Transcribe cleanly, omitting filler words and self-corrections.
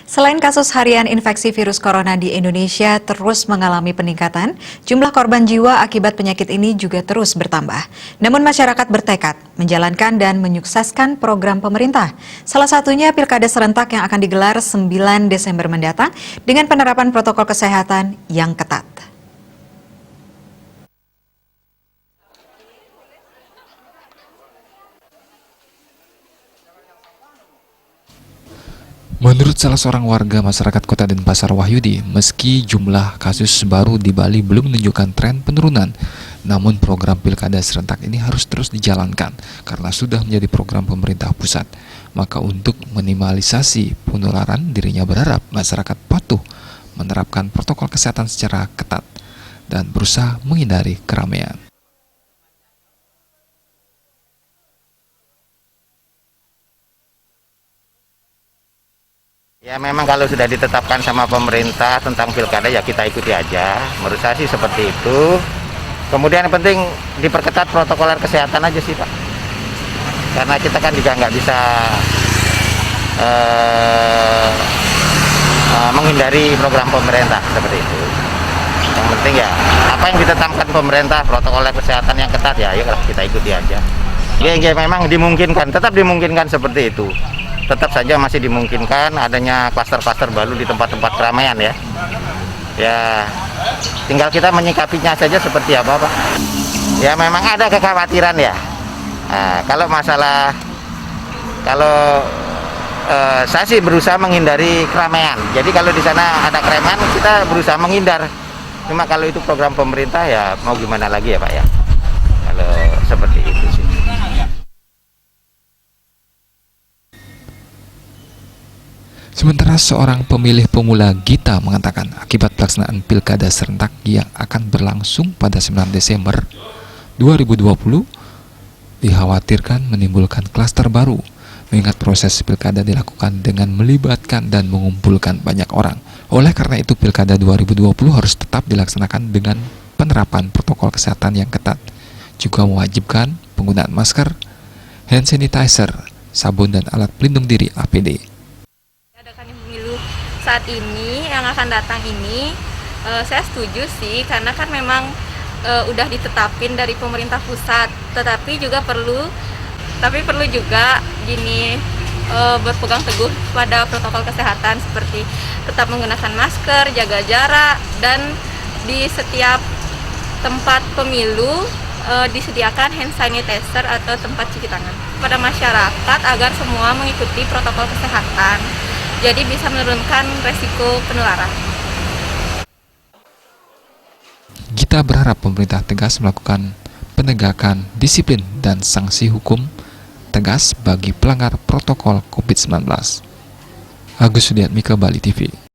Selain kasus harian infeksi virus corona di Indonesia terus mengalami peningkatan, jumlah korban jiwa akibat penyakit ini juga terus bertambah. Namun masyarakat bertekad menjalankan dan menyukseskan program pemerintah. Salah satunya pilkada serentak yang akan digelar 9 Desember mendatang dengan penerapan protokol kesehatan yang ketat. Menurut salah seorang warga masyarakat Kota Denpasar Wahyudi, meski jumlah kasus baru di Bali belum menunjukkan tren penurunan, namun program pilkada serentak ini harus terus dijalankan karena sudah menjadi program pemerintah pusat. Maka untuk minimalisasi penularan, dirinya berharap masyarakat patuh menerapkan protokol kesehatan secara ketat dan berusaha menghindari keramaian. Ya memang kalau sudah ditetapkan sama pemerintah tentang pilkada ya kita ikuti aja. Menurut saya sih seperti itu. Kemudian yang penting diperketat protokol kesehatan aja sih Pak. Karena kita kan juga nggak bisa menghindari program pemerintah seperti itu. Yang penting ya apa yang ditetapkan pemerintah protokol kesehatan yang ketat ya ayo kita ikuti aja. Ya memang dimungkinkan, tetap dimungkinkan seperti itu. Tetap saja masih dimungkinkan adanya klaster-klaster baru di tempat-tempat keramaian ya. Ya, tinggal kita menyikapinya saja seperti apa Pak. Ya memang ada kekhawatiran ya. Nah, saya sih berusaha menghindari keramaian. Jadi kalau di sana ada keramaian kita berusaha menghindar. Cuma kalau itu program pemerintah ya mau gimana lagi ya Pak ya. Kalau seperti itu sih. Sementara seorang pemilih pemula Gita mengatakan akibat pelaksanaan pilkada serentak yang akan berlangsung pada 9 Desember 2020 dikhawatirkan menimbulkan klaster baru mengingat proses pilkada dilakukan dengan melibatkan dan mengumpulkan banyak orang. Oleh karena itu pilkada 2020 harus tetap dilaksanakan dengan penerapan protokol kesehatan yang ketat, juga mewajibkan penggunaan masker, hand sanitizer, sabun dan alat pelindung diri APD. Saat ini yang akan datang ini saya setuju sih karena kan memang udah ditetapin dari pemerintah pusat, tetapi perlu juga gini berpegang teguh pada protokol kesehatan seperti tetap menggunakan masker, jaga jarak, dan di setiap tempat pemilu disediakan hand sanitizer atau tempat cuci tangan pada masyarakat agar semua mengikuti protokol kesehatan. Jadi bisa menurunkan resiko penularan. Gita berharap pemerintah tegas melakukan penegakan disiplin dan sanksi hukum tegas bagi pelanggar protokol COVID-19. Agus Sudiatmika, Bali TV.